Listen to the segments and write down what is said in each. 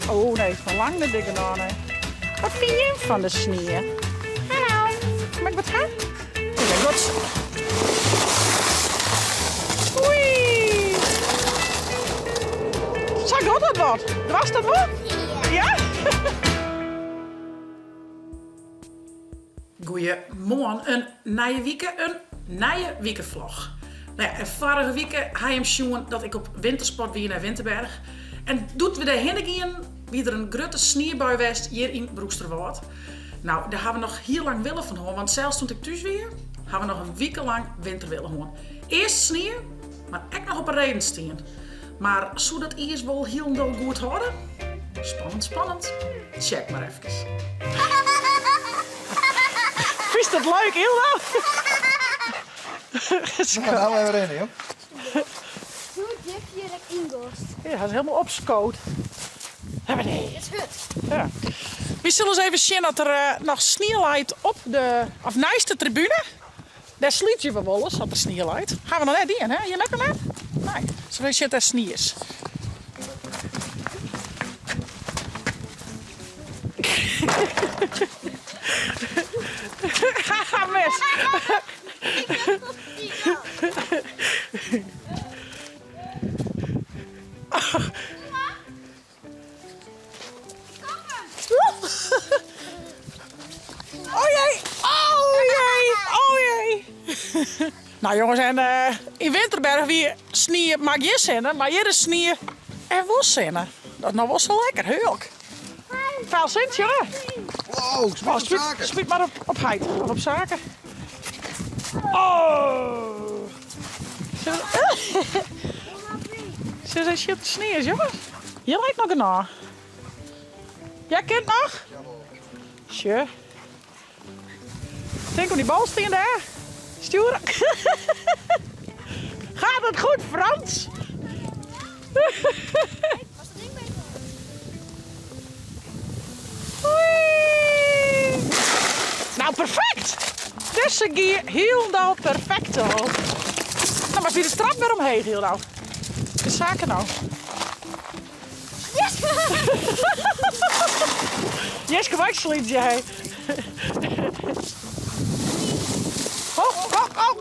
Oh nee, van lang de dikke nou, nee. Wat vind je van de sneeuw? Hallo. Mag ik wat gaan? Ja, goed. Oei. Zag God dat wat? Was dat wat? Ja? Goeiemorgen, een nieuwe week, een nieuwe weekenvlog. Nou ja, en vorige week had je hem zien dat ik op wintersport weer naar Winterberg. En doet we daarheen gaan, wie er een grote sneeuwbui was hier in Broeksterwoud. Nou, daar hebben we nog heel lang willen van horen, want zelfs toen ik thuis weer, hebben we nog een week lang winter willen horen. Eerst sneeuw, maar echt nog op een reden staan. Maar zou dat eerst wel heel goed houden? Spannend, spannend. Check maar even. Is dat leuk, Hilda? Ja, nou maar even in, joh. Hoe dik je dat ingoost? Ja, hij is helemaal opscoot. Hebben we Het is hut. Ja. We zullen eens even zien dat er nog sneeuw lijkt op de, of naast de tribune. Daar sliet je wel eens dat er sneeuw lijkt. Gaan we nog net in, hè? Je lekker net? Nee, zo zit er sneeuw is. Haha, mis. Oh jee, oh jee, oh jee. Nou jongens, en in Winterberg weer sneeuw maakt je zinnen, maar hier is sneeuw en was zinnen. Dat nou was zo lekker, heerlijk. Veel zin, jongen. Wow, ik Oh, smaak op zaken. spiet maar op heid, of op zaken. Oh! Ze zijn shit sneeuw, jongens. Je lijkt nog een na. Jij kent nog? Sure. Denk om die bal staan daar. Sturen. Gaat het goed, Frans? Oei. Nou, perfect! Deze gier heel perfecto. Nou, maar zie de strap weer omheen, heel nou. De zaken nou. Yes! Jeske, wat sliet jij? Oh, oh, oh.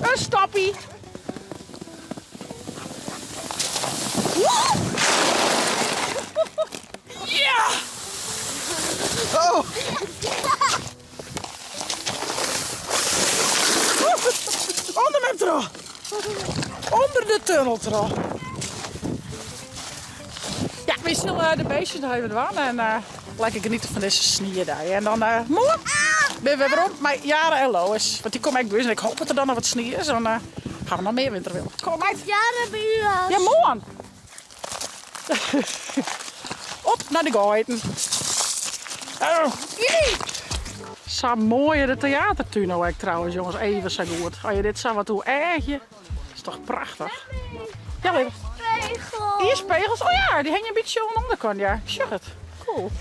Een stappie. Ja! Oh! Onder mijn tro. Onder de tunnel tro. Ja, we zullen de beestjes nog even doen en lekker genieten van deze sneeuw daar. En dan morgen ben we weer op met Jaren en Lois. Want die komen echt buiten en ik hoop dat er dan nog wat sneeuw is. Dan gaan we nog meer winter willen. Kom uit. Jaren bij u als. Ja, morgen. Op naar de garden. Oh, jee. Zo mooi de theatertuin ook trouwens, jongens. Even zo goed. Als je dit zo wat hoe ergje. Is toch prachtig? Ja, lieve. Spegel. Hier spegels. Oh ja, die hang je een beetje aan de onderkant. Ja, zeg het. Cool.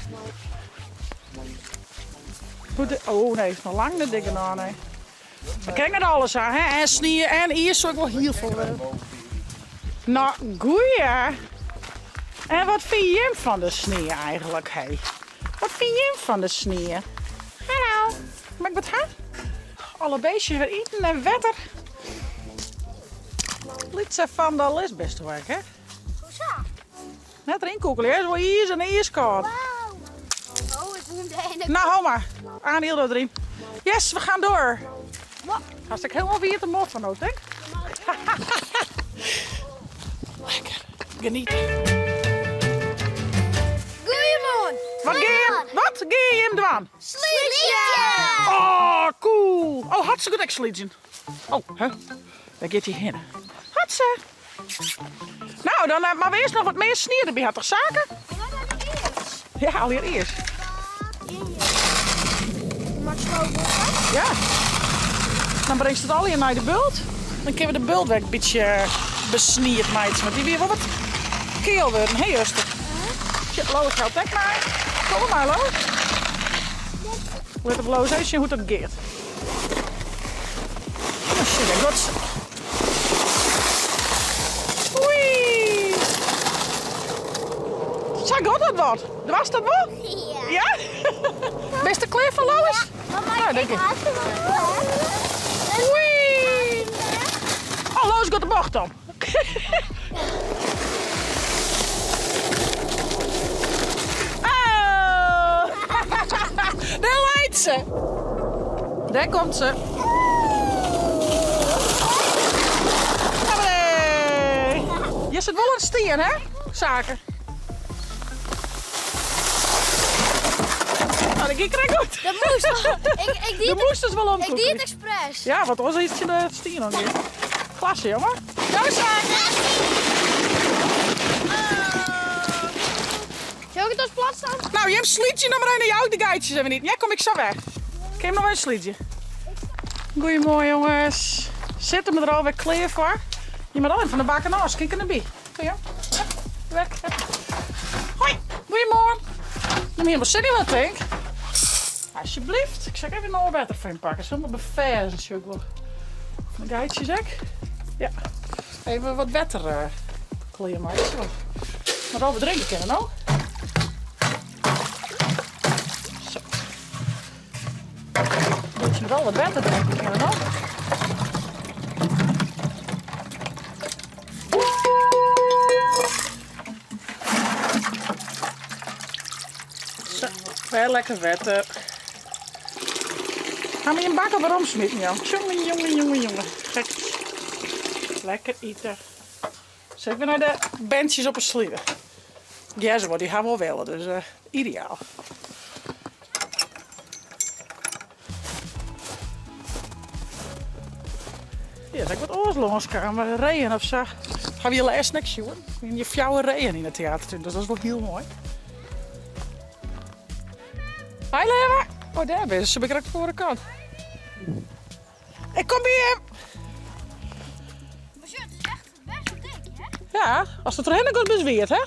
Oh nee, is nog lang de dikke nou, nee. Maar kijk naar alles aan, hè. En sneeuw en hier zou ik wel heel veel. Nou, goeie. En wat vind je van de sneeuw eigenlijk, hé? Wat vind je van de sneeuw? Hallo. Mag ik wat gaan? Alle beestjes weer eten en wetter. Litse van de les best werk, hè? Hoezo? Net erin koekelen, hè? Zo hier en hier koud. Wauw. Oh, het moet de ene. Nou, hou maar. Aan heel erin. Yes, we gaan door. Hartstikke helemaal weer te mooi van ook, denk ik. Lekker. Genieten. Goeiemorgen. Wat ga je hem doen? Slietje. Oh, cool. Oh, hartstikke goed sliedje. Oh, hè? Daar gaat hij heen. Hartstikke. Nou, dan maar wees nog wat meer sneeuw erbij. Had toch zaken? Ja, allereerst. Maar schoon. Ja. Dan brengt het al hier naar de bult. Dan kunnen we de bult weg een beetje besnierd meid. Want die weer wel wat keel worden. Hé, rustig. Shit, Lois gaat weg maar. Kom maar, Lois. Let op Lois, eens zien hoe dat gaat. Oh shit, dat gaat. Oei. wat? Was dat wel? Ja. Ja? Best er klaar voor, Lois? Mama, Nou, denk ik. had hem al. Wee! Oh, Lois gaat de bocht om. Oh! Daar leidt ze. Daar komt ze. Hoppatee. Je zit wel aan het stieren, hè? Zaken. Nou, dat ging er goed. Dat moest wel. Ik Je moest dus wel Ik omkoeken. deed het expres. Ja, wat was iets de stier nog niet. Klasse, jongen. Zo zaken. Zal ik het als plat staan? Nou, je hebt slietje nummer 1 en je oude geitjes hebben we niet. Ja, kom ik zo weg. Ik heb nog een slietje. Goedemorgen, jongens. Zitten we er alweer klaar voor? Je moet alleen van de bakken naar kijk er naar bij. Kom je? Hup, weg. Hup. Hoi, goedemorgen. Neem hier maar zin in wat denk. Alsjeblieft. Ik zeg even een beter van pakken. Zullen we bevezen, zeg wel. Een geitje zeg. Ja. Even wat beter kleren maken. Zo. Maar al we drinken kunnen nou. Zo. Moet je wel wat beter drinken kunnen nou. Zo. Wel lekker wetter. Gaan we je een bak waarom smitten, jou? Jongen. Gek. Lekker eten. Zeg weer naar de bandjes op een slieder. Ja, zo, die gaan we wel willen, dus ideaal. Ja, zeg wat oorlogs kan, maar rijden of zo. Gaan we je eerst niks doen? Je fjouwe rijden in het theater, dus dat is wel heel mooi. Hi Leva! Oh, daar ben je. Ze bekrijgt voor de kant. Ik kom bij hem! Maar het is echt best wel dik, hè? Ja, als het erin komt, bezweert, hè? Ja,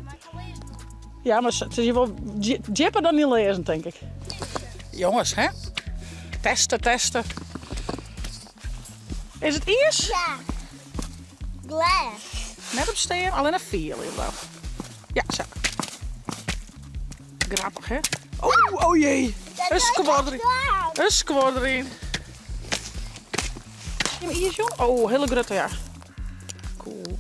maar ik kan lezen. Ja, maar het is hier wel jipper dan niet lezen, denk ik. Jongens, hè? Testen. Is het ijs? Ja. Glass. Net op steen, alleen een 4 inderdaad. Ja, zo. Grappig, hè? Oh jee. Een squad erin. Een squad erin. Ja, maar hier, jong. Oh, hele grote, ja. Cool.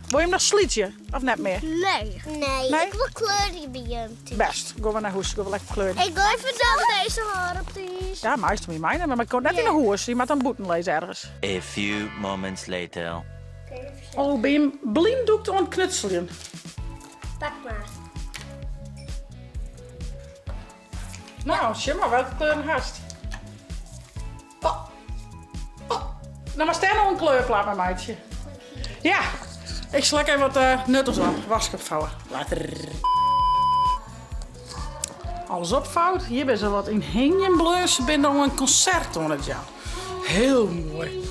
Wil je hem nog slietje? Of net meer? Nee. Nee, Nee? ik wil kleuren bij hem. Best. Gaan we naar huis. Gaan we lekker kleuren. Ik wil even dan deze haren, please. Ja, meestal moet je mij nemen, maar ik kon net in de huis. Je moet een boeten lezen ergens. A few moments later. Oh, ben je hem blinddoekt aan het knutselen? Pak maar. Nou, zie maar, welke kleur hast? Oh. Nou, maar stel nog een kleurplaat, mijn meidje. Ja, ik zal even wat nuttels aan. Was opvouwen. Later. Alles opvouwt. Hier ben ze wat in Hingenbleus. Ze ben nog een concert aan het jaar. Heel mooi.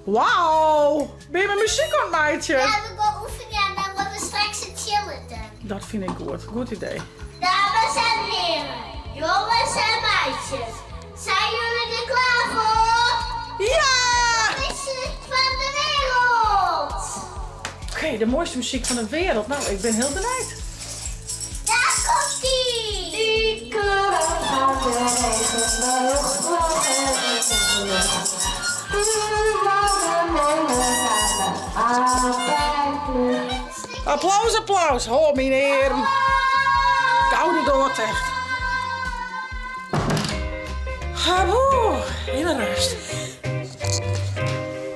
Wauw! Ben je met muziek aan het meidje? Ja, we gaan oefenen en dan worden we straks het chillen dan. Dat vind ik goed. Goed idee. Dames en heren, jongens en meisjes, zijn jullie er klaar voor? Ja! Is het van de wereld? Oké, de mooiste muziek van de wereld. Nou, ik ben heel benieuwd. Daar komt ie! Die kleuren van de Applaus, applaus. Ho, meneer. Koude dood, echt. Haboe, in de rust.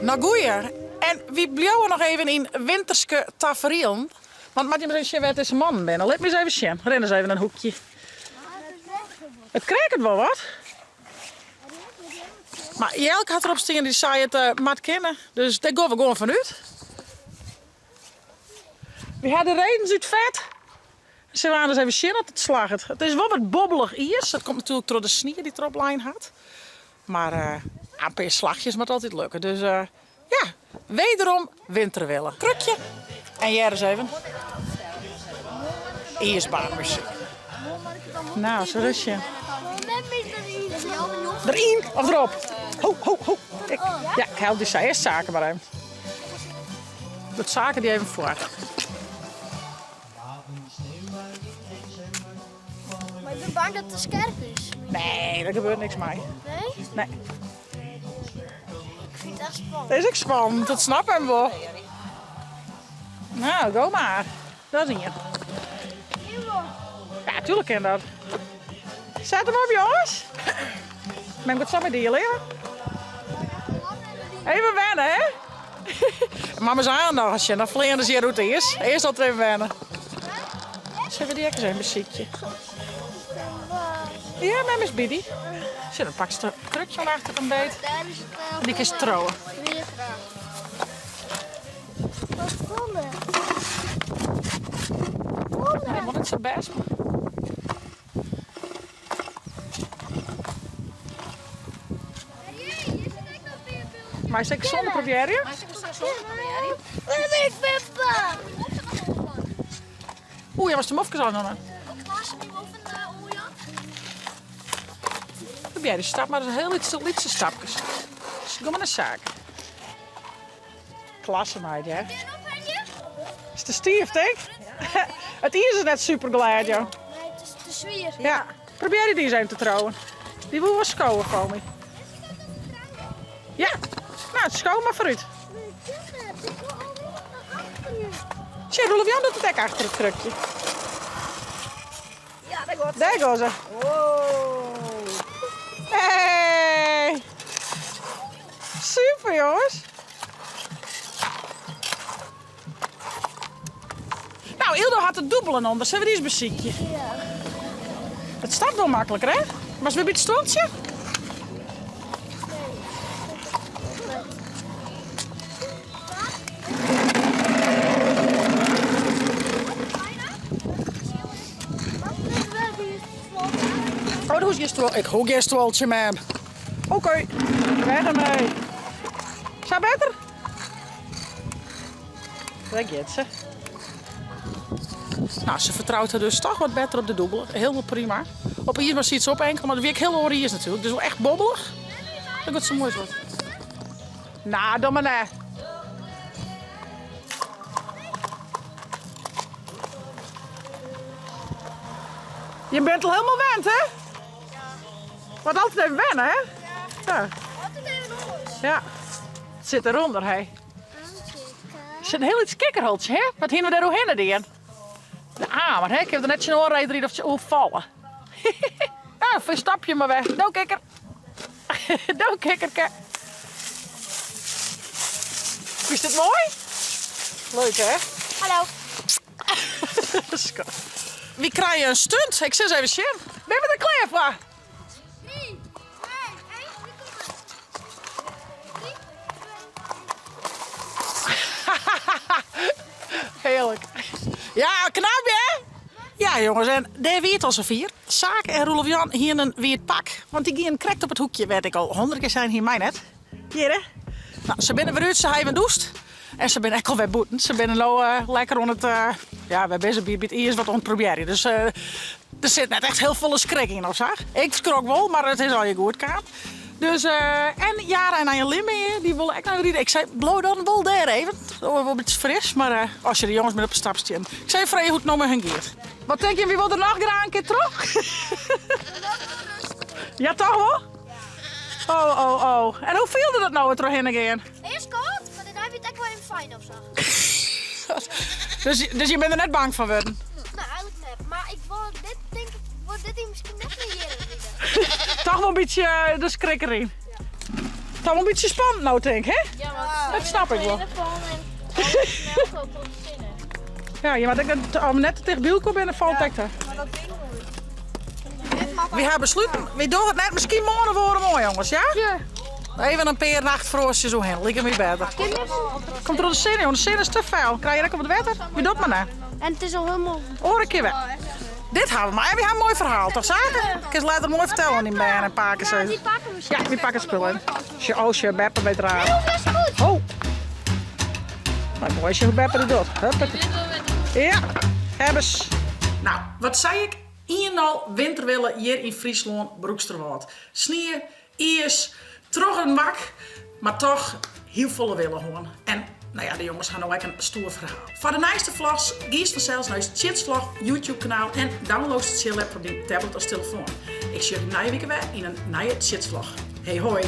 Nou, goeie. En wie blijven nog even in winterske tafereel? Want moet je maar eens zien waar deze man bent. Laat me eens even zien. Ren eens even in een hoekje. Het krijgt wel wat. Maar Jelk had erop staan die zei het maat kennen. Dus daar gaan we gewoon vanuit. We hadden redens uit vet. Ze waren dus even zien dat het slaagt. Het is wel wat bobbelig ijs. Dat komt natuurlijk door de sneeuw die erop lijn had. Maar een paar slagjes moet altijd lukken. Dus ja, wederom winterwillen. Krukje. En jij eens even. Ijsbaanmuziek. Nou, zo rusje. Moment is er iets. Erin of erop? Ho, ho, ho. Ja, ik help die eerst zaken maar even. Dat zaken die even voor. Maar ik ben bang dat het te scherp is. Nee, daar gebeurt niks mee. Nee? Nee. Ik vind het echt spannend. Dat is ook spannend, dat snap hem wel. Nou, go maar. Dat zie je. Ja, tuurlijk kan dat. Zet hem op, jongens. Ben ik het zo met die leren? Even wennen, hè? Mama zei aan nog als je naar Vleenders hier route is. Eerst altijd even wennen. Zullen we die even een muziekje? Ja, met Miss Biddy. Dan pak je het krukje van achter een beet. Daar is het En die kan je trouwen. weer graag. Wat spannend. Nee, maar het is best. Maar is het zonder proberen? Ik ben bang. Oeh, je was de mofkes aan dan. Probeer, die stap maar heel lietse stapjes. Dus kom maar naar zaken. Klasse meid, hè? Is de stief, denk? Het is net super glad, joh. Nee, het is te zwier. Ja, probeer die eens even te trouwen. Die wil wel schouwen voor me. Ja, nou, schouw maar vooruit. Zie, Rolf Jan doet het ook achter het krukje. Ja, dat gaat. Daar gaan ze. Hey! Super, jongens. Nou, Ildo had het dubbelen onder. Zullen we die eens beziekje? Ja. Het staat wel makkelijker, hè? Maar ze weer het stoeltje? Oh, dat is je stoel. Ik hoor je stoeltje, man. Oké, weg ermee. Is dat beter? Daar gaat ze. Nou, ze vertrouwt er dus toch wat beter op de dubbel. Heel prima. Op hier was iets op enkel, maar de week heel oor is natuurlijk. Dus wel echt bobbelig. Dat wordt zo mooi wordt. Nou, doe maar nee. Je bent al helemaal wend, hè? Wat altijd even wennen, hè? Ja. Altijd even los. Ja. Het zit eronder, hè? Het zit een heel iets kikkerholtje, hè? Wat hingen we daar ook heen die? De maar hè? Ik heb er net zo'n oorrijder of zo vallen. Ja, verstap je maar weg. Doe kikker. Doe kikkerke. Is dit mooi? Leuk, hè? Hallo. Wie krijg je een stunt? Ik zeg eens even shit. Ben je er klaar voor? 3, 2, 1, Heerlijk. Ja, knap hè? Ja jongens, en daar wie het al zo vier. Saak en Rolf Jan hier een weer het pak. Want die gaan correct op het hoekje, weet ik al. 100 keer zijn hier mij net. Hier hè? Nou, ze binnen weer uit, ze hebben doest. En ze binnen echt al weer boeten. Ze binnen nou lekker on het... ja, we zijn bezig bij het eerst wat on het proberen. Dus er zit net echt heel volle schrik in of zo. Ik schrok wel, maar het is al je goed kaart. Dus, en Jara en Anja Limme, die willen echt naar de. Ik zei, blow dan wel daar even. Wel een beetje fris, maar als je de jongens met op een stap stien. Ik zei, vrij goed nog maar gaan geert. Wat denk je, wie wil er nog graag een keer terug? Ja, toch wel? Oh. En hoe viel dat nou weer terug in gaan? Eerst koud, maar dan heb je het echt wel even fijn of zo. Dus je bent er net bang van worden? Nou, eigenlijk net. Maar ik wil dit, denk ik, wordt dit hier misschien net weer hier. Toch wel een beetje de schrik erin. Toch wel een beetje spannend nou, denk ik, hè? Ja, maar Dat snap ik wel. en alles snel zo tot zinnen. Ja, je maar denkt dat net tegen Bielko binnen valt ik daar. Maar dat ding moet. We hebben besloten, we doen het net misschien morgen worden mooi jongens, ja? Ja. Even een paar nachtfroostjes zo heen, lijkt me beter. Komt er de zin in, de zin is te vuil. Krijg je lekker op het wetter? Wie doet maar nou? En het is al helemaal... Hoor een keer weg. Dit gaan we maar. En we hebben een mooi verhaal, toch zaken? Ik kan ze later mooi vertellen in benen en pakken ze. Die pakken we zo. Ja, die pakken spullen. Als je Beppe weet Nee, raden. dat is goed. Oh! Nou, mooi als je hoe Beppe het doet. Ja, hebben ze. Nou, wat zei ik? Eenmaal winterwillen hier in Friesland, Broeksterwoud. Sneeuw, ijs, Terug een wak, maar toch heel volle willen gewoon. En nou ja, de jongens gaan ook een stoer verhaal. Voor de nieuwste vlogs, kies vanzelfs naar het Chitsvlog YouTube kanaal en download het chill app op die tablet of telefoon. Ik zie jullie na je week weer in een nieuwe Chitsvlog. Hey hoi!